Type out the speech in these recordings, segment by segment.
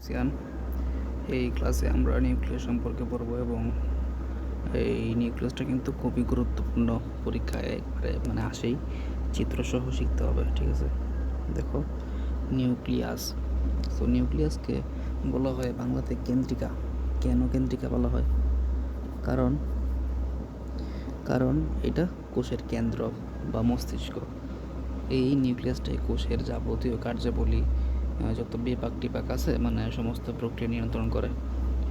Sean. এই ক্লাসে আমরা নিউক্লিয়াস সম্পর্কে পড়ব এবং এই নিউক্লিয়াসটা কিন্তু খুবই গুরুত্বপূর্ণ। পরীক্ষায় একবারে আসেই, চিত্রসহ শিখতে হবে, ঠিক আছে? দেখো, নিউক্লিয়াস। সো নিউক্লিয়াসকে বলা হয় বাংলাতে কেন্দ্রিকা। কেন কেন্দ্রিকা বলা হয়? কারণ কারণ এটা কোষের কেন্দ্র বা মস্তিষ্ক। এই নিউক্লিয়াসটাই কোষের যাবতীয় কার্যাবলী, যত বিপাক টিপাক আছে সমস্ত প্রক্রিয়া নিয়ন্ত্রণ করে।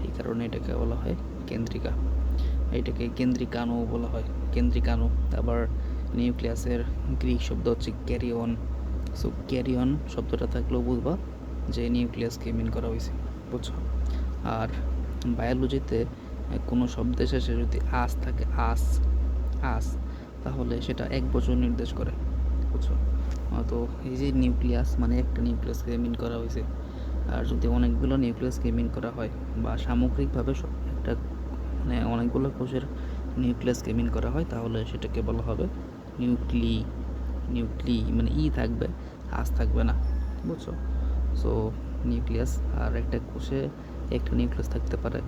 এই কারণে এটাকে বলা হয় কেন্দ্রিকা। এটাকে কেন্দ্রিকাণু বলা হয়, কেন্দ্রিকাণু। আবার নিউক্লিয়াসের গ্রিক শব্দ হচ্ছে ক্যারিয়ন। সো ক্যারিয়ন শব্দটা থাকলেও বুঝবা যে নিউক্লিয়াসকে মিন করা হয়েছে, বুঝছো? আর বায়োলজিতে কোনো শব্দের শেষে যদি আস থাকে, আস আস, তাহলে সেটা এক বছর নির্দেশ করে, বুঝছো? তো এই যে নিউক্লিয়াস একটা নিউক্লিয়াসকে মিন করা হয়েছে। আর যদি অনেকগুলো নিউক্লিয়াসকে মিন করা হয় বা সামগ্রিকভাবে একটা অনেকগুলো কোষের নিউক্লিয়াসকে মিন করা হয়, তাহলে সেটাকে বলা হবে নিউক্লি। নিউক্লি ই থাকবে, আস থাকবে না, বুঝছো? So nucleus. আর একটা কোষে একটা নিউক্লিয়াস থাকতে পারে,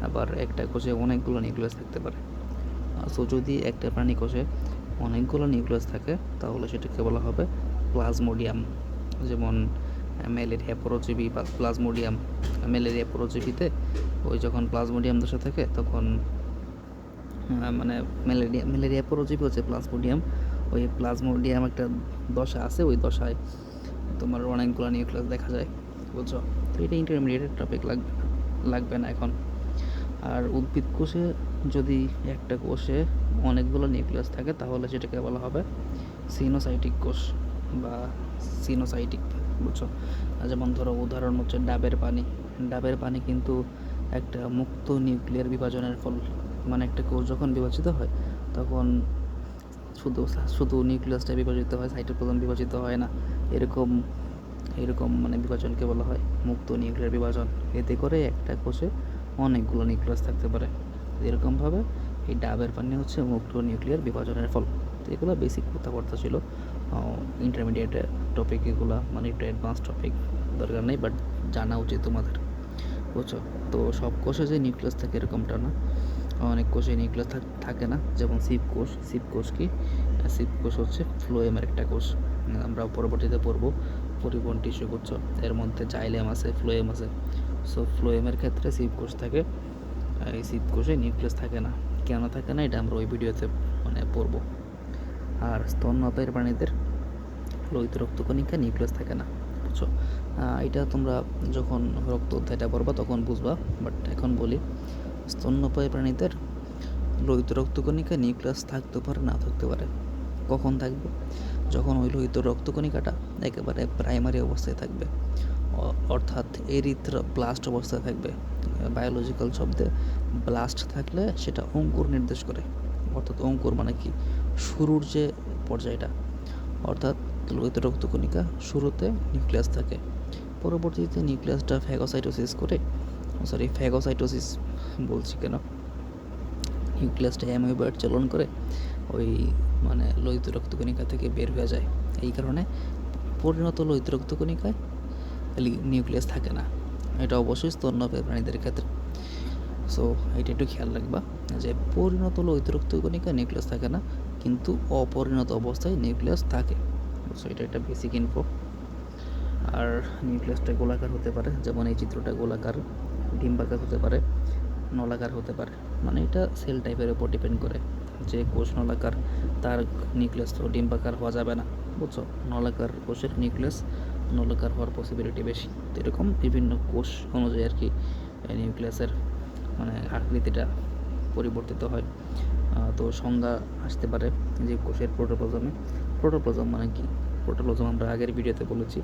আবার একটা কোষে অনেকগুলো নিউক্লিয়াস থাকতে পারে। সো যদি একটা প্রাণী কোষে অনেকগুলো নিউক্লিয়াস থাকে, তাহলে সেটাকে বলা হবে প্লাজমোডিয়াম। যেমন ম্যালেরিয়া পরজীবী বা প্লাজমোডিয়াম। ম্যালেরিয়া পরজীবীতে ওই যখন প্লাজমোডিয়াম দশা থাকে, তখন ম্যালেরিয়া পরজীবী হচ্ছে প্লাজমোডিয়াম। ওই প্লাজমোডিয়াম একটা দশা আছে, ওই দশায় তোমার অনেকগুলো নিউক্লিয়াস দেখা যায়, বুঝছো? তো এটা ইন্টারমিডিয়েটের টপিক লাগবে না এখন। আর উদ্ভিদ কোষে যদি একটা কোষে অনেকগুলো নিউক্লিয়াস থাকে, তাহলে সেটাকে বলা হবে সিনোসাইটিক কোষ বা সিনোসাইটিক, বুঝছো? যেমন ধরো, উদাহরণ হচ্ছে ডাবের পানি। ডাবের পানি কিন্তু একটা মুক্ত নিউক্লিয়ার বিভাজনের ফল। একটা কোষ যখন বিভাজিত হয়, তখন শুধু শুধু নিউক্লিয়াসটা বিভাজিত হয়, সাইটোপ্লাজম বিভাজিত হয় না। এরকম এরকম বিভাজনকে বলা হয় মুক্ত নিউক্লিয়ার বিভাজন। এতে করে একটা কোষে অনেকগুলো নিউক্লিয়াস থাকতে পারে। এরকমভাবে এই ডাবের পানি হচ্ছে মুক্ত নিউক্লিয়ার বিভাজনের ফল। তো এগুলো বেসিক কথাবার্তা ছিল। ইন্টারমিডিয়েট টপিক এগুলো, একটু অ্যাডভান্স টপিক, দরকার নেই, বাট জানা উচিত তোমাদের, বুঝছো? তো সব কোষে যে নিউক্লিয়াস থাকে এরকমটা না। অনেক কোষে নিউক্লিয়াস থাকে না, যেমন শিব কোষ। শিব কোষ কি? শিব কোষ হচ্ছে ফ্লোয়েমের একটা কোষ। আমরা পরবর্তীতে পড়বো পরিবহন টিস্যু, বুঝছো? এর মধ্যে জাইলেম আছে, ফ্লোয়েম আছে। সো ফ্লোয়েমের ক্ষেত্রে শিব কোষ থাকে। এই শিব কোষে নিউক্লিয়াস থাকে না। কেন থাকে না, এটা আমরা ওই ভিডিওতে পড়বো। আর স্তন্যপায়ী প্রাণীদের লোহিত রক্তকণিকা নিউক্লিয়াস থাকে না, বুঝছো? এটা তোমরা যখন রক্ত অধ্যায়টা পড়বা তখন বুঝবা, বাট এখন বলি, স্তন্যপায়ী প্রাণীদের লোহিত রক্তকণিকা নিউক্লিয়াস থাকতে পারে, না থাকতে পারে। কখন থাকবে? যখন ওই লোহিত রক্তকণিকাটা একেবারে প্রাইমারি অবস্থায় থাকবে, অর্থাৎ ব্লাস্ট অবস্থায় থাকবে। বায়োলজিক্যাল শব্দে ব্লাস্ট থাকলে সেটা অঙ্কুর নির্দেশ করে। অর্থাৎ অঙ্কুর কি? শুরুর যে পর্যায়টা। অর্থাৎ লোহিত রক্তকণিকা শুরুতে নিউক্লিয়াস থাকে, পরবর্তীতে নিউক্লিয়াসটা ফ্যাগোসাইটোসিস বলছি কেন, নিউক্লিয়াসটা অ্যামিবার চলন করে ওই লোহিত রক্তকণিকা থেকে বের হয়ে যায়। এই কারণে পরিণত লোহিত রক্তকণিকায় নিউক্লিয়াস থাকে না। এটা অবশ্যই স্তন্যপায়ী প্রাণীদের ক্ষেত্রে। সো এটা একটু খেয়াল রাখবা যে পরিণত লোহিত রক্তকণিকায় নিউক্লিয়াস থাকে না, কিন্তু অপরিণত অবস্থায় নিউক্লিয়াস থাকে। সো এটা একটা বেসিক ইনফো। আর নিউক্লিয়াসটা গোলাকার হতে পারে, যেমন এই চিত্রটা গোলাকার, ডিম্বাকার হতে পারে, নলাকার হতে পারে। এটা সেল টাইপের উপর ডিপেন্ড করে। যে কোষ নলাকার, তার নিউক্লিয়াস তো ডিম্বাকার হওয়া যাবে না, বুঝছো? নলাকার কোষের নিউক্লিয়াস নলাকার হওয়ার পসিবিলিটি বেশি। তো এরকম বিভিন্ন কোষ অনুযায়ী আর কি নিউক্লিয়াসের আকৃতিটা পরিবর্তিত হয়। তো সংজ্ঞা আসতে পারে যে কোষের প্রোটোপ্লাজমে। প্রোটোপ্লাজম কি? প্রোটোপ্লাজম আমরা আগের ভিডিওতে বলেছি।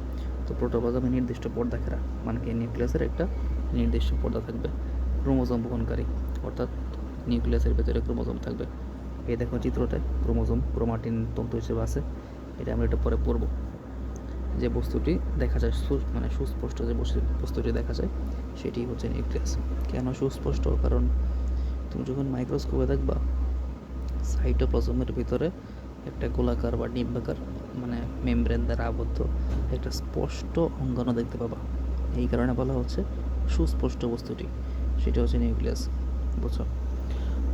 তো প্রোটোপ্লাজমে নির্দিষ্ট পর্দা ঘেরা, কি নিউক্লিয়াসের একটা নির্দিষ্ট পর্দা থাকবে, ক্রোমোজোম বহনকারী। অর্থাৎ নিউক্লিয়াসের ভেতরে ক্রোমোজোম থাকবে। এই দেখো চিত্রটায় ক্রোমোজোম ক্রোমাটিন তন্তু হিসেবে আছে। এটা আমরা এটা পরে পড়ব। যে বস্তুটি দেখা যায় সুস্পষ্ট, যে বস্তুটি দেখা যায় সেটি হচ্ছে নিউক্লিয়াস। কেন সুস্পষ্ট? কারণ তুমি যখন মাইক্রোস্কোপে দেখবা, সাইটোপ্লাজমের ভিতরে একটা গোলাকার বা ডিম্বাকার মেমব্রেন দ্বারা আবদ্ধ একটা স্পষ্ট অঙ্গাণু দেখতে পাবা। এই কারণে বলা হচ্ছে সুস্পষ্ট বস্তুটি, সেটা হচ্ছে নিউক্লিয়াস। বুঝছো?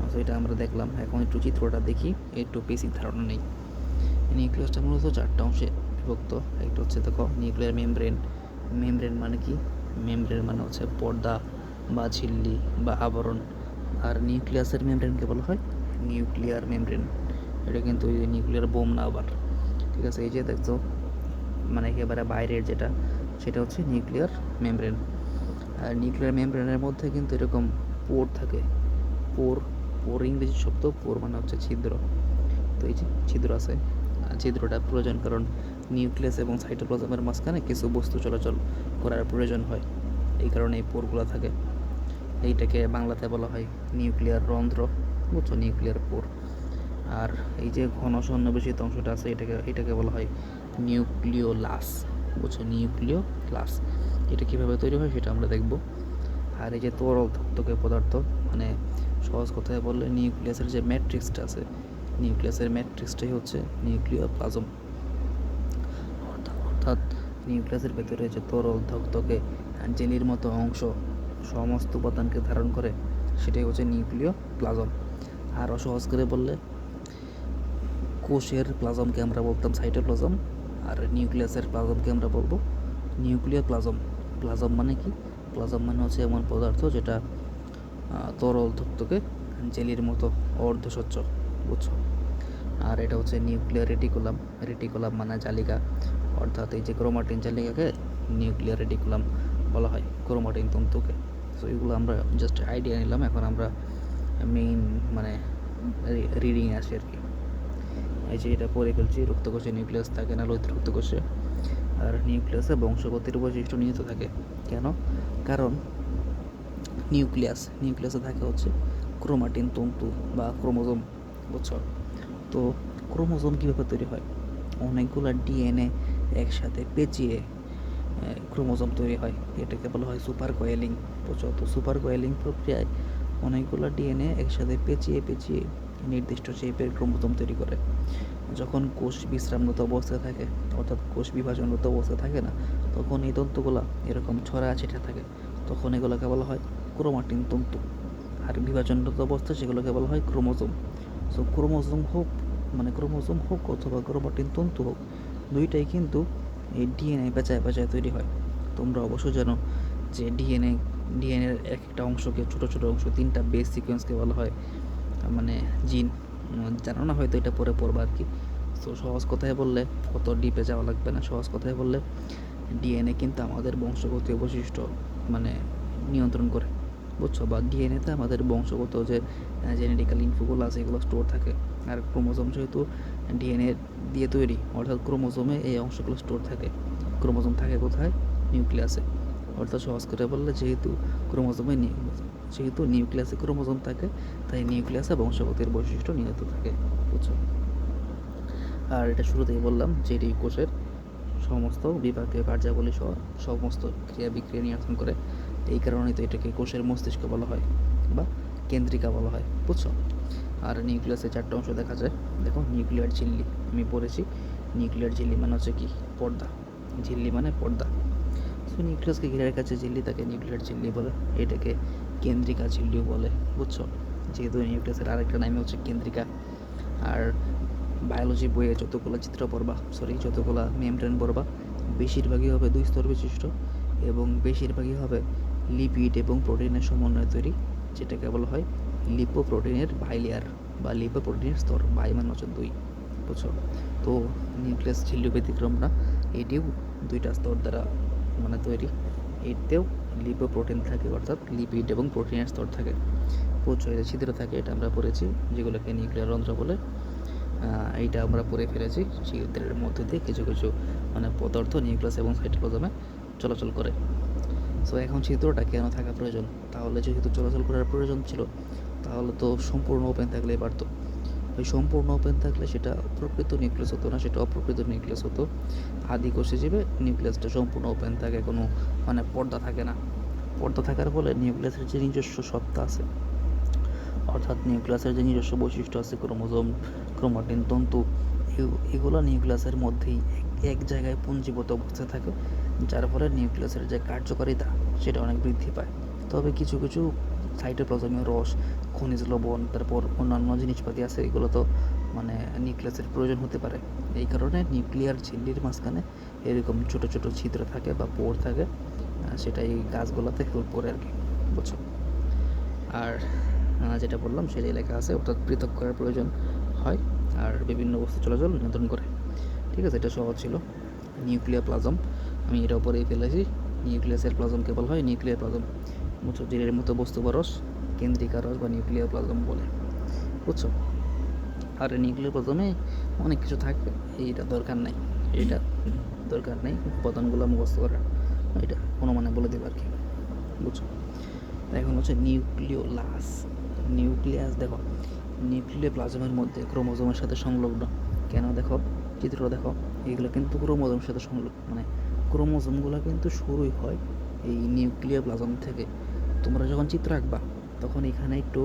আচ্ছা, এটা আমরা দেখলাম। এখন একটু চিত্রটা দেখি, একটু বেসিক ধারণা নেই। নিউক্লিয়াসটা মূলত 4টা অংশে বিভক্ত। একটা হচ্ছে দেখো নিউক্লিয়ার মেমব্রেন। মেমব্রেন মানে কি? মেমব্রেন মানে হচ্ছে পর্দা বা ঝিল্লি বা আবরণ। আর নিউক্লিয়াসের মেমব্রেনকে বলা হয় নিউক্লিয়ার মেমব্রেন। এটা কিন্তু ওই নিউক্লিয়ার বোম না আবার, ঠিক আছে? এই যে দেখছো মানে একেবারে বাইরের যেটা, সেটা হচ্ছে নিউক্লিয়ার মেমব্রেন। আর নিউক্লিয়ার মেমব্রেনের মধ্যে কিন্তু এরকম পোর থাকে। পোর, পোর ইংরেজি শব্দ, পোর মানে হচ্ছে ছিদ্র। তো এই যে ছিদ্র আছে, ছিদ্রটা প্রয়োজন কারণ নিউক্লিয়াস এবং সাইটোপ্লাজমের মাঝখানে কিছু বস্তু চলাচল করার প্রয়োজন হয়, এই কারণে এই পোরগুলো থাকে। এইটাকে বাংলাতে বলা হয় নিউক্লিয়ার রন্ধ্র। বুঝছো? নিউক্লিয়ার পোর। আর এই যে ঘন সন্নিবেশিত অংশটা আছে, এটাকে বলা হয় নিউক্লিওলাস। বুঝছো? নিউক্লিওলাস। এটা কীভাবে তৈরি হয় সেটা আমরা দেখব। আর এই যে তরল ধকধকে পদার্থ, মানে সহজ কথায় বললে নিউক্লিয়াসের যে ম্যাট্রিক্সটা আছে, নিউক্লিয়াসের ম্যাট্রিক্সটাই হচ্ছে নিউক্লিওপ্লাজম। অর্থাৎ নিউক্লিয়াসের ভেতরে যে তরল ধকধকে জেলির মতো অংশ সমস্ত উপাদানকে ধারণ করে, সেটাই হচ্ছে নিউক্লিওপ্লাজম। আরও সহজ করে বললে কোষের প্লাজমকে আমরা বলতাম সাইটোপ্লাজম, আর নিউক্লিয়াসের প্লাজমকে আমরা বলবো নিউক্লিওপ্লাজম। প্লাজম মানে কি? প্লাজম মানে হচ্ছে এমন পদার্থ যেটা তরল ধকধকে জেলির মতো অর্ধস্বচ্ছ। বুঝছো? আর এটা হচ্ছে নিউক্লিয়ার রেটিকুলাম। রেটিকুলাম মানে জালিকা, অর্থাৎ এই যে ক্রোমাটিন জালিকাকে নিউক্লিয়ার রেটিকুলাম বলা হয়, ক্রোমাটিন তন্তুকে। সো এগুলো আমরা জাস্ট আইডিয়া নিলাম। এখন আমরা মেইন মানে রিডিংয়ে আসি আর কি। এই যে এটা পড়ে ফেলছি, রক্তকোষে নিউক্লিয়াস থাকে না, লোহিত রক্তকোষে। আর নিউক্লিয়াসে বংশগতির বৈশিষ্ট্য নিহিত থাকে। কেন? কারণ নিউক্লিয়াসে থাকে হচ্ছে ক্রোমাটিন তন্তু বা ক্রোমোজোম। বুঝছো? তো ক্রোমোজোম কীভাবে তৈরি হয়? অনেকগুলো ডিএনএ একসাথে পেঁচিয়ে ক্রোমোজোম তৈরি হয়, এটাকে বলা হয় সুপার কয়েলিং। বুঝছো? তো সুপার কয়েলিং প্রক্রিয়ায় অনেকগুলো ডিএনএ একসাথে পেঁচিয়ে পেঁচিয়ে নির্দিষ্ট শেপের ক্রোমোজোম তৈরি করে। যখন কোষ বিশ্রামরত অবস্থায় থাকে, অর্থাৎ কোষ বিভাজনরত অবস্থায় থাকে না, তখন এই তন্তুগুলো এরকম ছড়া ছিটা থাকে, তখন এগুলোকে বলা হয় ক্রোমাটিন তন্তু। আর বিভাজনরত অবস্থায় সেগুলোকে বলা হয় ক্রোমোজোম। সো ক্রোমোজোম হোক অথবা ক্রোমাটিন তন্তু হোক, দুইটাই কিন্তু এই ডিএনএ পেঁচায় পেঁচায় তৈরি হয়। তোমরা অবশ্যই জানো যে ডিএনএর এক একটা অংশকে, ছোটো ছোটো অংশ, 3টা বেস সিকোয়েন্সকে বলা হয় মানে জিন। জানো না হয়তো, এটা পরে পড়বা আর কি। সো সহজ কথায় বললে, কত ডিপে যাওয়া লাগবে না, সহজ কথায় বললে ডিএনএ কিন্তু আমাদের বংশগতীয় বৈশিষ্ট্য মানে নিয়ন্ত্রণ করে। বুঝছো? বা ডিএনএতে আমাদের বংশগত যে জেনেটিক্যাল ইনফোগুলো আছে এগুলো স্টোর থাকে। আর ক্রোমোজোম যেহেতু ডিএনএ দিয়ে তৈরি, অর্থাৎ ক্রোমোজোমে এই অংশগুলো স্টোর থাকে। ক্রোমোজোম থাকে কোথায়? নিউক্লিয়াসে। অর্থাৎ সহজ করে বললে যেহেতু নিউক্লিয়াসে ক্রোমোজোম থাকে, তাই নিউক্লিয়াসে বংশগতির বৈশিষ্ট্য নিহিত থাকে। বুঝছো? আর এটা শুরুতেই বললাম যে এটি কোষের সমস্ত বিভাগীয় কার্যাবলী সহ সমস্ত ক্রিয়া বিক্রিয়া নিয়ন্ত্রণ করে। এই কারণেই তো এটাকে কোষের মস্তিষ্ক বলা হয় বা কেন্দ্রিকা বলা হয়। বুঝছো? আর নিউক্লিয়াসে 4টা অংশ দেখা যায়। দেখো, নিউক্লিয়ার ঝিল্লি আমি পড়েছি। নিউক্লিয়ার ঝিল্লি মানে হচ্ছে কি? পর্দা। ঝিল্লি মানে পর্দা। সো নিউক্লিয়াসকে ঘিরে রাখা যে ঝিল্লি তাকে নিউক্লিয়ার ঝিল্লি বলে, এটাকে কেন্দ্রিকা ঝিল্লিও বলে। বুঝছো? যেহেতু নিউক্লিয়াসের আরেকটা নাম হচ্ছে কেন্দ্রিকা। আর বায়োলজি বইয়ে যতগুলো মেমব্রেন পড়বা, বেশিরভাগই হবে 2 স্তর বিশিষ্ট এবং বেশিরভাগই হবে লিপিড এবং প্রোটিনের সমন্বয়ে তৈরি, যেটাকে বলা হয় লিপোপ্রোটিনের বাইলেয়ার বা লিপোপ্রোটিনের স্তর। বাই মানে হচ্ছে 2। বুঝছো? তো নিউক্লিয়াস ঝিল্লি ব্যতিক্রম না, এটিও 2টা স্তর দ্বারা মানে তৈরি। এতেও লিপোপ্রোটিন থাকে, অর্থাৎ লিপিড এবং প্রোটিনের স্তর থাকে। বুঝছো? এটা ছিদ্র থাকে, এটা আমরা পড়েছি, যেগুলোকে নিউক্লিয়ার রন্ধ্র বলে। এইটা আমরা পড়ে ফেলেছি। ছিদ্রের মধ্যে দিয়ে কিছু কিছু মানে পদার্থ নিউক্লিয়াস এবং সাইটোপ্লাজমে চলাচল করে। সো এখন ছিদ্রটা কেন থাকা প্রয়োজন? তাহলে যেহেতু চলাচল করার প্রয়োজন ছিল, তাহলে তো সম্পূর্ণ ওপেন থাকলেই পারতো। ওই সম্পূর্ণ ওপেন থাকলে সেটা প্রকৃত নিউক্লিয়াস হতো না, সেটা অপ্রকৃত নিউক্লিয়াস হতো। আদি কোষে জীবে নিউক্লিয়াসটা সম্পূর্ণ ওপেন থাকে, কোনো মানে পর্দা থাকে না। পর্দা থাকার ফলে নিউক্লিয়াসের যে নিজস্ব সত্তা আছে, অর্থাৎ নিউক্লিয়াসের যে নিজস্ব বৈশিষ্ট্য আছে, ক্রোমোজোম, ক্রোমাটিন তন্তু, এগুলো নিউক্লিয়াসের মধ্যেই এক জায়গায় পুঞ্জীভূত অবস্থায় থাকে, যার ফলে নিউক্লিয়াসের যে কার্যকারিতা সেটা অনেক বৃদ্ধি পায়। তবে কিছু কিছু সাইটোপ্লাজমীয় রস, খনিজ লবণ, তারপর অন্যান্য জিনিসপাতি আছে, এগুলো তো মানে নিউক্লিয়াসের প্রয়োজন হতে পারে। এই কারণে নিউক্লিয়ার ঝিল্লির মাঝখানে এরকম ছোট ছোট ছিদ্র থাকে বা পোর থাকে, সেটা এই গাছগুলোতে হেল্প করে আর কি, বুঝছো। আর যেটা বললাম সেটাই লেখা আছে, অর্থাৎ পৃথক করার প্রয়োজন হয় আর বিভিন্ন বস্তু চলাচল নিয়ন্ত্রণ করে। ঠিক আছে, এটা সহজ ছিল। নিউক্লিয়ার প্লাজম আমি এটা উপরেই ফেলেছি। নিউক্লিয়াসের প্লাজমকে বলা হয় নিউক্লিয়ার প্লাজম, বুঝছো। জেলের মতো বস্তু বা রস কেন্দ্রিকা রস বা নিউক্লিয়ার প্লাজম বলে, বুঝছো। আর নিউক্লিয়ার প্লাজমে অনেক কিছু থাকে, এইটা দরকার নাই, এটা দরকার নেই উপাদানগুলো মুখস্থ করা, এটা কোনো মানে বলে দেবে আর কি, বুঝছো। এখন হচ্ছে নিউক্লিওলাস। নিউক্লিয়াস দেখো, নিউক্লিয়ার প্লাজমের মধ্যে ক্রোমোজোমের সাথে সংলগ্ন। কেন দেখো, চিত্রটা দেখো, এইগুলো কিন্তু ক্রোমোজোমের সাথে সংলগ্ন, মানে ক্রোমোজোমগুলো কিন্তু শুরুই হয় এই নিউক্লিয়ার প্লাজম থেকে। তোমরা যখন চিত্র আঁকবা তখন এখানে একটু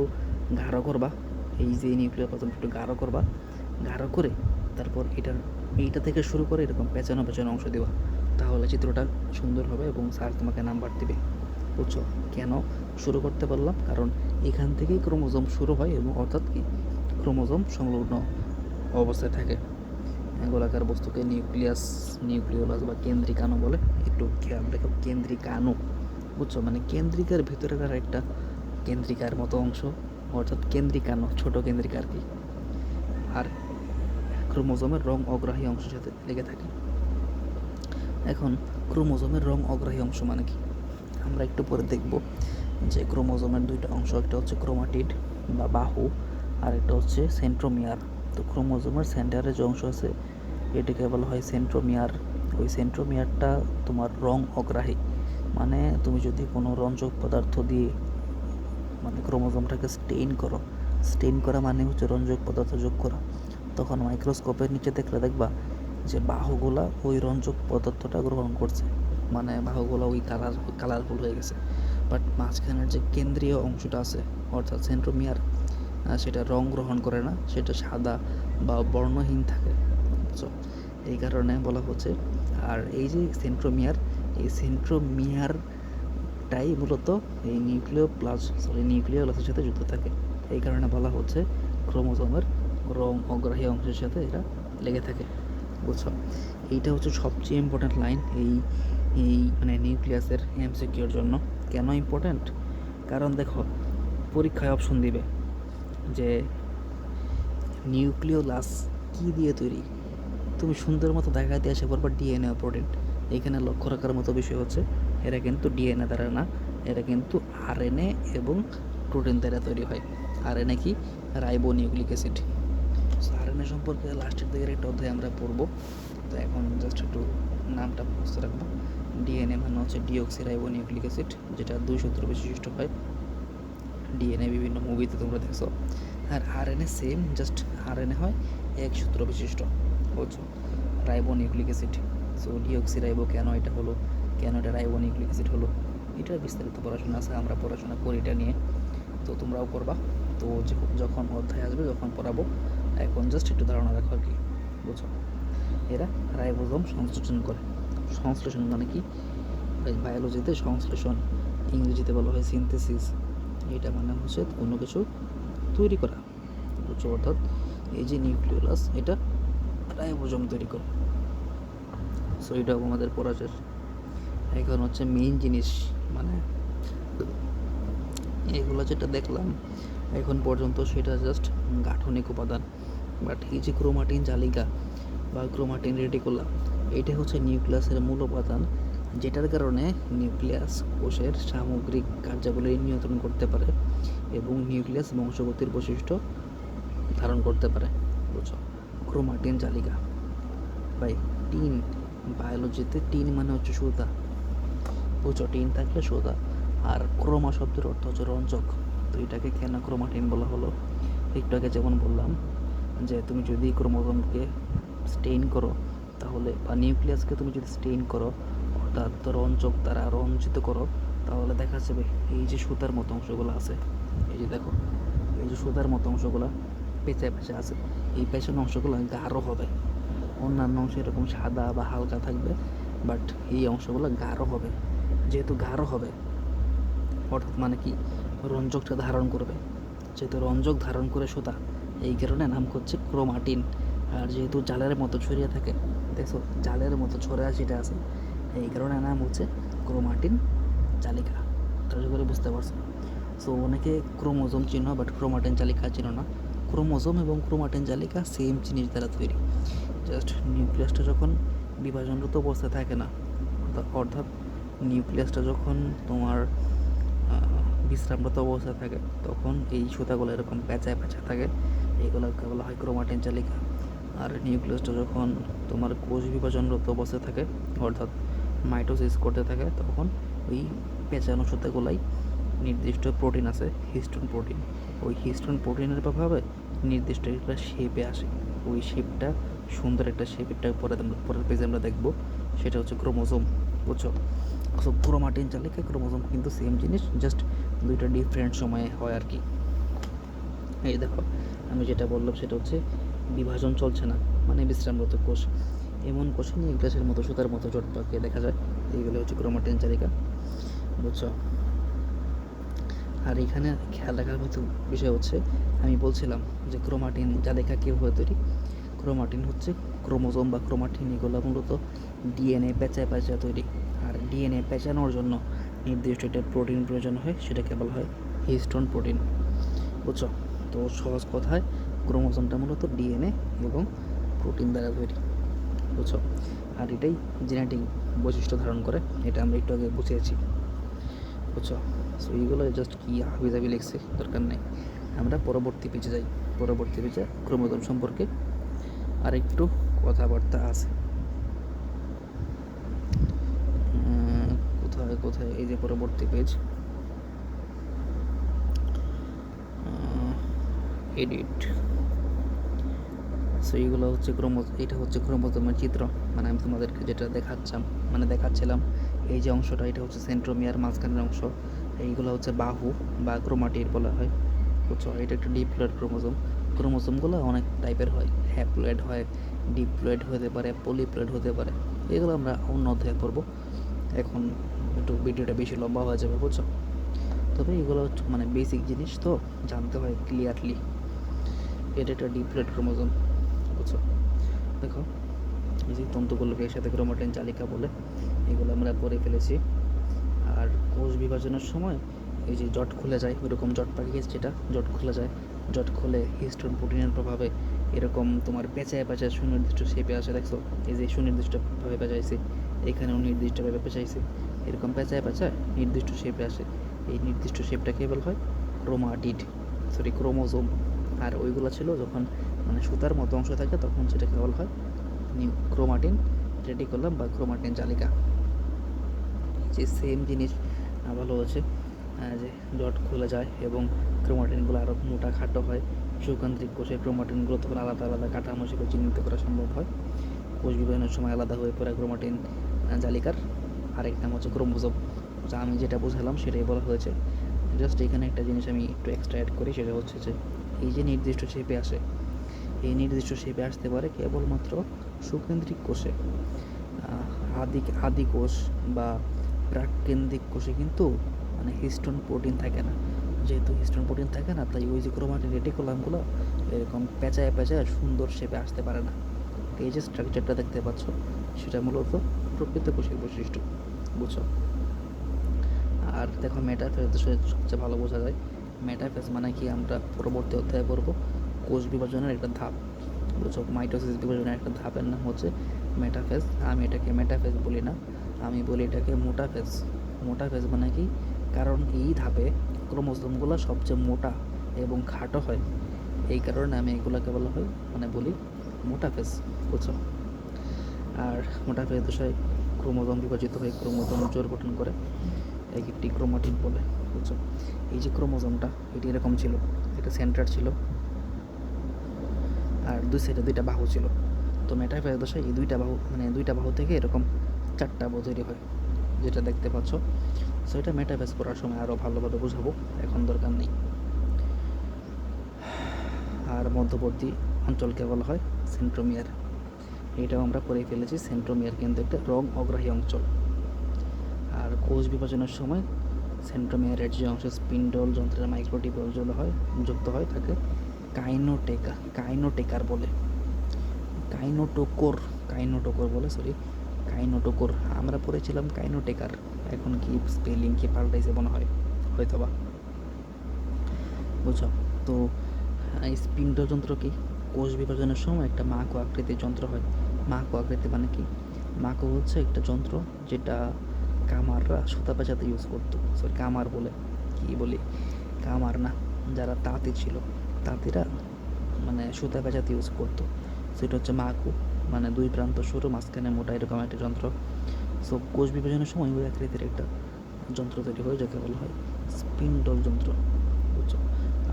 গাঢ় করবা, এই যে নিউক্লিয়ার প্লাজম একটু গাঢ় করবা, গাঢ় করে তারপর এইটা থেকে শুরু করে এরকম পেঁচানো পেঁচানো অংশ দেওয়া, তাহলে চিত্রটা সুন্দর হবে এবং স্যার তোমাকে নাম্বার দেবে, বুঝছো। কেন শুরু করতে পারলাম, কারণ এখান থেকেই ক্রোমোজোম শুরু হয় এবং অর্থাৎ কি ক্রোমোজোম সংলগ্ন অবস্থায় থাকে। গোলাকার বস্তুকে নিউক্লিওলাস বা কেন্দ্রিকাণু বলে। একটু খেয়াল রেখো, কেন্দ্রিকাণু, বুঝছো, মানে কেন্দ্রিকার ভিতরেকার একটা কেন্দ্রিকার মতো অংশ, অর্থাৎ কেন্দ্রিকাণু, ছোট কেন্দ্রিকা আর কি। আর ক্রোমোজোমের রং অগ্রাহী অংশের সাথে লেগে থাকে। এখন ক্রোমোজোমের রং অগ্রাহী অংশ মানে কি আমরা একটু পরে দেখব, যে ক্রোমোজোমের দুইটা অংশ, একটা হচ্ছে ক্রোমাটিড বা বাহু, আর একটা হচ্ছে সেন্ট্রোমিয়ার। তো ক্রোমোজোমের সেন্টারে যে অংশ আছে এটাকে বলা হয় সেন্ট্রোমিয়ার। ওই সেন্ট্রোমিয়ারটা তোমার রং অগ্রাহী, মানে তুমি যদি কোনো রঞ্জক পদার্থ দিয়ে মানে ক্রোমোজোমটাকে স্টেইন করা মানে হচ্ছে রঞ্জক পদার্থ যোগ করা, তখন মাইক্রোস্কোপের নিচে দেখলে দেখবা যে বাহুগুলা ওই রঞ্জক পদার্থটা গ্রহণ করছে, মানে বাহুগুলো ওই কালারফুল হয়ে গেছে। বাট মাঝখানের যে কেন্দ্রীয় অংশটা আছে অর্থাৎ সেন্ট্রোমিয়ার, সেটা রং গ্রহণ করে না, সেটা সাদা বা বর্ণহীন থাকে, বুঝছো। এই কারণে বলা হচ্ছে। আর এই যে এই সেন্ট্রোমিয়ারটাই মূলত এই নিউক্লিওলাসের সাথে যুক্ত থাকে। এই কারণে বলা হচ্ছে ক্রোমোজোমের রং অগ্রাহী অংশের সাথে এরা লেগে থাকে, বুঝছো। এইটা হচ্ছে সবচেয়ে ইম্পর্ট্যান্ট লাইন এই এই মানে নিউক্লিয়াসের এমসিকিউর জন্য। কেন ইম্পর্ট্যান্ট, কারণ দেখো পরীক্ষায় অপশন দিবে যে নিউক্লিওলাস কি দিয়ে তৈরি, তুমি সুন্দর মতো দেখা দিয়ে আসে পরপর ডিএনএ প্রোটিন। এইখানে লক্ষ্য রাখার মতো বিষয় হচ্ছে এরা কিন্তু ডিএনএ দ্বারা না, এরা কিন্তু আরএনএ এবং প্রোটিন দ্বারা তৈরি হয়। আরএনএ কি, রাইবোনিউক্লিক অ্যাসিড। সো আরএনএ সম্পর্কে লাস্টের দিকের একটা অধ্যায় আমরা পড়বো, তো এখন জাস্ট একটু নামটা মুখস্থ রাখবো। ডিএনএ মানে হচ্ছে ডিঅক্সিরাইবোনিউক্লিক অ্যাসিড, যেটা 2 সূত্র বিশিষ্ট হয়। ডিএনএ বিভিন্ন মুভিতে তোমরা দেখছো। আর আরএনএ সেম, জাস্ট আরএনএ হয় 1 সূত্র বিশিষ্ট, বুঝছো। রাইবোনিউক্লিক অ্যাসিড, সো ডিঅক্সিরাইবো কেন এটা হলো, কেন এটা রাইবোনিউক্লিক অ্যাসিড হলো, এটার বিস্তারিত পড়াশোনা আছে, আমরা পড়াশোনা করি এটা নিয়ে, তো তোমরাও করবা। তো যখন অধ্যায় আসবে, যখন পড়াবো, এখন জাস্ট একটু ধারণা রাখো আর কি, বুঝো। এরা রাইবোজোম সংশ্লেষণ করে। সংশ্লেষণ মানে কি, বায়োলজিতে সংশ্লেষণ, ইংরেজিতে বলা হয় সিনথেসিস। এটা মানে হচ্ছে কোনো কিছু তৈরি করা, বুঝছো। অর্থাৎ এই যে নিউক্লিওলাস এটা রাইবোজোম তৈরি করে। সো এটাও আমাদের পড়া শেষ। এখন হচ্ছে মেইন জিনিস, মানে এগুলো যেটা দেখলাম এখন পর্যন্ত সেটা জাস্ট গাঠনিক উপাদান। বাট এই যে ক্রোমাটিন জালিকা বা ক্রোমাটিন রেটিকুলাম, এটা হচ্ছে নিউক্লিয়াসের মূল উপাদান, যেটার কারণে নিউক্লিয়াস কোষের সামগ্রিক কার্যাবলী নিয়ন্ত্রণ করতে পারে এবং নিউক্লিয়াস বংশগতির বৈশিষ্ট্য ধারণ করতে পারে, বুঝছো। ক্রোমাটিন জালিকা বাই টিন, বায়োলজিতে টিন মানে হচ্ছে সুতা, বুঝছো। টিন থাকলে সুতা। আর ক্রোমা শব্দের অর্থ হচ্ছে রঞ্জক, তো এটাকে কেন ক্রোমাটিন বলা হলো, একটু আগে যেমন বললাম যে তুমি যদি ক্রোমোজোমকে স্টেইন করো, তাহলে বা নিউক্লিয়াসকে তুমি যদি স্টেইন করো অর্থাৎ রঞ্জক দ্বারা রঞ্জিত করো, তাহলে দেখা যাবে এই যে সুতার মতো অংশগুলো আছে, এই যে দেখো এই যে সুতার মতো অংশগুলো পেঁচা পেঁচা আছে, এই পেঁচানো অংশগুলো গাঢ় হবে, অন্যান্য অংশ এরকম সাদা বা হালকা থাকবে, বাট এই অংশগুলো গাঢ় হবে। যেহেতু গাঢ় হবে অর্থাৎ মানে কি রঞ্জকটা ধারণ করবে, যেহেতু রঞ্জক ধারণ করে সুতা, এই কারণে নাম হচ্ছে ক্রোমাটিন। আর যেহেতু জালের মতো ছড়িয়ে থাকে, দেখছো জালের মতো ছড়ে সেটা আছে, এই কারণে নাম হচ্ছে ক্রোমাটিন চালিকা। তাহলে করে বুঝতে পারছো? সো অনেকে ক্রোমোজোম চিহ্ন বাট ক্রোমাটিন চালিকা চিহ্ন না। ক্রোমোজোম এবং ক্রোমাটিন চালিকা সেম জিনিস দ্বারা তৈরি। জাস্ট নিউক্লিয়াসটা যখন বিভাজনরত অবস্থায় থাকে না, অর্থাৎ নিউক্লিয়াসটা যখন তোমার বিশ্রামরত অবস্থায় থাকে, তখন এই সুতাগুলো এরকম প্যাঁচায় প্যাঁচায় থাকে, এইগুলোকে বলা হয় ক্রোমাটিন চালিকা। আর নিউক্লিয়াসটা যখন তোমার কোষ বিভাজনরত অবস্থায় থাকে, অর্থাৎ মাইটোসিস করতে থাকে, তখন ওই পেঁচানো সুতাগুলাই নির্দিষ্ট প্রোটিন আছে, হিস্টোন প্রোটিন। ওই হিস্টোন প্রোটিনের প্রভাবে নির্দিষ্ট একটা শেপে আসে। ওই শেপটা সুন্দর একটা শেপ, এটা পরের পেজে আমরা দেখবো, সেটা হচ্ছে ক্রোমোজোম। বুঝছো? সো ক্রোমাটিন চালিকা ক্রোমোজোম কিন্তু সেম জিনিস, জাস্ট দুইটা ডিফারেন্ট সময়ে হয় আর কি। এই দেখো আমি যেটা বললাম সেটা হচ্ছে বিভাজন চলছে না, মানে বিশ্রামরত কোষ। এমন কোষে নিউক্লিয়াসের মতো সুতার মতো জোট পাকিয়ে দেখা যায়, এইগুলো হচ্ছে ক্রোমাটিন চালিকা। বুঝছো? আর এখানে খেয়াল রাখার মতো বিষয় হচ্ছে, আমি বলছিলাম যে ক্রোমাটিন চালিকা কীভাবে তৈরি। ক্রোমাটিন হচ্ছে ক্রোমোজোম বা ক্রোমাটিন, এগুলো মূলত ডিএনএ পেঁচায় পেঁচায় তৈরি। আর ডিএনএ পেঁচানোর জন্য নির্দিষ্ট একটা প্রোটিন প্রয়োজন হয়, সেটাকে বলা হয় হিস্টোন প্রোটিন। বুঝছো? তো সহজ কথায় ক্রোমোজোমটা মূলত ডিএনএ এবং প্রোটিন দ্বারা তৈরি। বুঝছো? আর এটাই জেনেটিক বৈশিষ্ট্য ধারণ করে, এটা আমরা একটু আগে বুঝিয়েছি। বুঝছো? সো এইগুলো জাস্ট কি হাবিজাবি লিখছে, দরকার নেই। আমরা পরবর্তী পেজে যাই। পরবর্তী পেজে ক্রোমোজোম সম্পর্কে আরেকটু কথাবার্তা আছে। কোথায় কোথায়, এই যে পরবর্তী পেজ, এডিট। সো এইগুলো হচ্ছে এটা হচ্ছে ক্রোমোজোমের চিত্র, মানে আমি তোমাদেরকে যেটা দেখাচ্ছিলাম, এই যে অংশটা, এটা হচ্ছে সেন্ট্রোমিয়ার মাঝখানের অংশ। এইগুলো হচ্ছে বাহু বা ক্রোমাটিড বলা হয়। বুঝছো? এটা একটা ডিপ্লয়েড ক্রোমোজোম। ক্রোমোজোমগুলো অনেক টাইপের হয়, হ্যাপ্লয়েড হয়, ডিপ্লয়েড হতে পারে, পলিপ্লয়েড হতে পারে। এগুলো আমরা অন্য অধ্যায়ে পড়বো, এখন একটু ভিডিওটা বেশি লম্বা হয়ে যাবে। বুঝছো? তবে এগুলো মানে বেসিক জিনিস তো জানতে হয় ক্লিয়ারলি। এটা একটা ডিপ্লয়েড ক্রোমোজোম। বুঝছো? দেখো এই যে তন্তুগুলোকে একসাথে ক্রোমাটিন চালিকা বলে, এগুলো আমরা পড়ে ফেলেছি। আর কোষ বিভাজনের সময় এই যে জট খুলে যায়, ওইরকম জট পাকিয়ে, যেটা জট খুলে যায়, জট খুলে হিস্টোন প্রোটিনের প্রভাবে এরকম তোমার পেঁচায় পেঁচায় সুনির্দিষ্ট শেপে আসে। দেখছো এই যে সুনির্দিষ্টভাবে পেঁচাইছে, এখানেও নির্দিষ্টভাবে পেঁচাইছে, এরকম পেঁচায় পেঁচায় নির্দিষ্ট শেপে আসে। এই নির্দিষ্ট শেপটাকে বলা হয় ক্রোমোজোম। আর ওইগুলো ছিল যখন মানে সুতার মতো অংশ থাকে, তখন সেটাকে বলা হয় ক্রোমাটিন রেটিকুলাম বা ক্রোমাটিন চালিকা। যে সেম জিনিস ভালো হচ্ছে যে জট খুলে যায় এবং ক্রোমাটিনগুলো আরও মোটা খাটো হয়। সুকেন্দ্রিক কোষে ক্রোমাটিনগুলো তখন আলাদা আলাদা কাঠামো হিসেবে চিহ্নিত করা সম্ভব হয়। কোষ বিভাজনের সময় আলাদা হয়ে পড়ে ক্রোমাটিন জালিকার আরেক নাম হচ্ছে ক্রোমোজোম। যা আমি যেটা বুঝালাম সেটাই বলা হয়েছে। জাস্ট এখানে একটা জিনিস আমি একটু এক্সট্রা অ্যাড করি, সেটা হচ্ছে যে এই যে নির্দিষ্ট শেপে আসে, এই নির্দিষ্ট শেপে আসতে পারে কেবলমাত্র সুকেন্দ্রিক কোষে। আদি কোষ বা প্রাককেন্দ্রিক কোষে কিন্তু মানে হিস্টোন প্রোটিন থাকে না। যেহেতু হিস্টোন প্রোটিন থাকে না, তাই ওই যে ক্রোমাটিন রেটিকুলামগুলো এরকম পেঁচায় পেঁচায় সুন্দর শেপে আসতে পারে না। এই যে স্ট্রাকচারটা দেখতে পাচ্ছ, সেটা মূলত প্রকৃত কোষের বৈশিষ্ট্য। বুঝছো? আর দেখো মেটাফেজ সবচেয়ে ভালো বোঝা যায়। মেটাফেজ মানে কি আমরা পরবর্তী অধ্যায়ে পড়বো, কোষ বিভাজনের একটা ধাপ। বুঝছো? মাইটোসিস বিভাজনের একটা ধাপের নাম হচ্ছে মেটাফেজ। আমি এটাকে মেটাফেজ বলি না, আমি বলি এটাকে মোটাফেজ। মোটাফেজ মানে কি, কারণ এই ধাপে ক্রোমোজোমগুলো সবচেয়ে মোটা এবং খাটো হয়, এই কারণে আমি এগুলোকে বলা হয় মানে বলি মোটাফেজ। বুঝছো? আর মোটাফেজ দশায় ক্রোমোজোম বিভাজিত হয়ে ক্রোমোজোম জোড় গঠন করে এক একটি ক্রোমাটিড বলে। বুঝছো? এই যে ক্রোমোজোমটা, এটি এরকম ছিল, এটা সেন্টার ছিল আর দুই সাইডে দুইটা বাহু ছিল। তো মেটাফেজ দশায় এই দুইটা বাহু থেকে এরকম চারটা বাহু তৈরি হয়, যেটা দেখতে পাচ্ছ। সো এটা মেটাফেজ পড়ার সময় আরও ভালোভাবে বুঝাবো, এখন দরকার নেই। আর মধ্যবর্তী অঞ্চলকে বলা হয় সেন্ট্রোমিয়ার। এটাও আমরা পড়ে ফেলেছি। সেন্ট্রোমিয়ার কিন্তু একটা রং অগ্রাহী অঞ্চল। আর কোষ বিভাজনের সময় সেন্ট্রোমিয়ারের যে অংশ স্পিন্ডল যন্ত্রের মাইক্রোটিবিউল যুক্ত হয় তাকে কাইনোটেকার বলে। কাইনোটোকোর বলে, কাইনোটোকোর। আমরা পড়েছিলাম কাইনোটেকার, এখন কি স্পেলিং কি পাল্টাইছে মনে হয়, হয়তোবা। বুঝছো? তো এই স্পিন্ডল যন্ত্র কি, কোষ বিভাজনের সময় একটা মাকো আকৃতির যন্ত্র হয়। মাকো আকৃতি মানে কি? মাকো হচ্ছে একটা যন্ত্র যেটা কামাররা সুতা পেঁচাতে ইউজ করতো। কামার বলে কি বলি, কামার না, যারা তাঁতি ছিল, তাঁতিরা মানে সুতা পেঁচাতে ইউজ করতো। সেটা হচ্ছে মাকু, মানে দুই প্রান্ত সরু, মাঝখানে মোটা, এরকম একটা যন্ত্র। সো কোষ বিভাজনের সময় ওই আকৃতির একটা যন্ত্র তৈরি হয় যাকে বলা হয় স্পিন্ডল যন্ত্র। বুঝছো?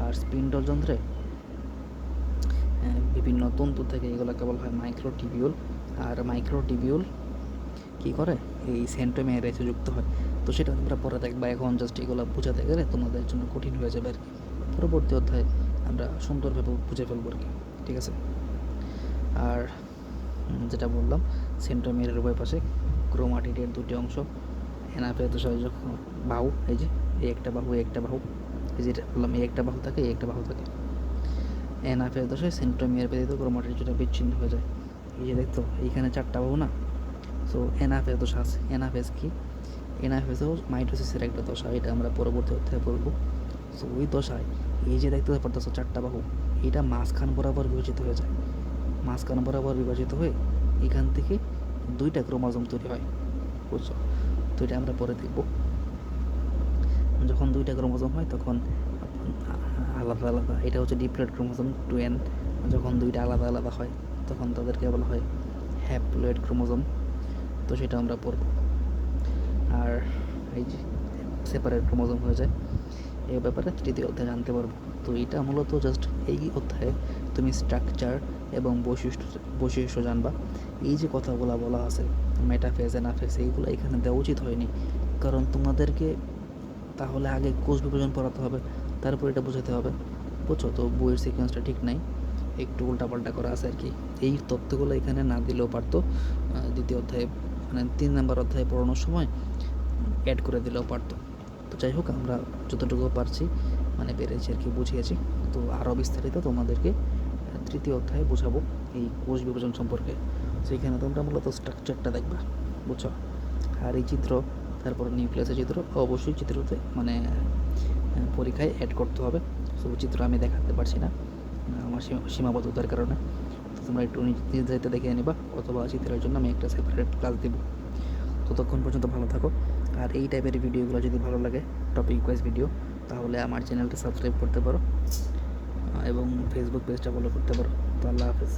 আর স্পিন্ডল যন্ত্রে বিভিন্ন তন্তু থেকে এগুলোকে বলা হয় মাইক্রোটিবিউল। আর মাইক্রোটিবিউল কী করে, এই সেন্ট্রোমিয়ারে এসে যুক্ত হয়। তো সেটা তোমরা পরে দেখবা, এখন জাস্ট এগুলো বোঝাতে গেলে তোমাদের জন্য কঠিন হয়ে যাবে আর কি। পরবর্তী অধ্যায়ে আমরা সুন্দরভাবে বুঝে ফেলবো আর কি, ঠিক আছে? আর যেটা বললাম, সেন্ট্রোমিয়ারের উভয় পাশে ক্রোমাটিডের দুটি অংশ, এনাফেদশয় যখন বাহু, এই যে এই একটা বাহু, একটা বাহু, এই যেটা বললাম, এই একটা বাহু থাকে, এই একটা বাহু থাকে। এনাফেদশয় সেন্ট্রোমিয়ার ব্যতীত ক্রোমাটিড যেটা বিচ্ছিন্ন হয়ে যায়। এই যে দেখতো এইখানে চারটা বাহু না, সো এনাফেজ দশা আছে। এনাফেজ কি? এনাফেজও মাইটোসিসের একটা দশা, এটা আমরা পরবর্তী অধ্যায়ে পড়ব। সো ওই দশায় এই যে দেখতে পারতেছো চারটা বাহু, এটা মাঝখান বরাবর বিভাজিত হয়ে যায়। মাঝখান বরাবর বিভাজিত হয়ে এখান থেকে দুইটা ক্রোমোজোম তৈরি হয়। বুঝছো? তো এটা আমরা পরে দেখব। যখন দুইটা ক্রোমোজোম হয় তখন আলাদা আলাদা, এটা হচ্ছে ডিপ্লয়েড ক্রোমোজোম 2n। যখন দুইটা আলাদা আলাদা হয় তখন তাদেরকে বলা হয় হ্যাপ্লয়েড ক্রোমোজোম। তো সেটা আমরা পড়ব। আর এই যে সেপারেট ক্রোমোজোম হয়ে যায়, এই ব্যাপারে তৃতীয় অধ্যায়ে জানতে পারবো। তো এটা মূলত জাস্ট এই অধ্যায়ে তুমি স্ট্রাকচার এবং বৈশিষ্ট্য জানবা। এই যে কথাগুলো বলা আছে মেটাফেজ, এনাফেজ, এইগুলো এখানে দেওয়া উচিত হয়নি, কারণ তোমাদেরকে তাহলে আগে কোষ বিভাজন পড়াতে হবে, তারপর এটা বোঝাতে হবে। বুঝছো? তো বইয়ের সিকোয়েন্সটা ঠিক নাই, একটু উল্টাপাল্টা করা আছে আর কি। এই তথ্যগুলো এখানে না দিলেও পারতো, দ্বিতীয় অধ্যায়ে মানে 3 নম্বর অধ্যায়ে পড়ানোর সময় অ্যাড করে দিলেও পারতো। তো যাই হোক, আমরা যতটুকু পারছি মানে পেরেছি আর কি, বুঝিয়েছি। তো আরও বিস্তারিত তোমাদেরকে তৃতীয় অধ্যায়ে বোঝাবো এই কোষ বিভাজন সম্পর্কে। সেইখানে তোমরা মূলত স্ট্রাকচারটা দেখবা। বুঝছো? আর এই চিত্র, তারপর নিউক্লিয়াসের চিত্র অবশ্যই চিত্রতে মানে পরীক্ষায় অ্যাড করতে হবে। সো চিত্র আমি দেখাতে পারছি না আমার সীমাবদ্ধতার কারণে। তো তোমরা একটু নির্ধারিত দেখে নিবা, অথবা চিত্রের জন্য আমি একটা সেপারেট ক্লাস দেবো। ততক্ষণ পর্যন্ত ভালো থাকো। আর এই টাইপের ভিডিওগুলো যদি ভালো লাগে, টপিক ওয়াইজ ভিডিও, তাহলে আমার চ্যানেলটা সাবস্ক্রাইব করতে পারো এবং ফেসবুক পেজটা ফলো করতে পারো। তো আল্লাহ হাফেজ।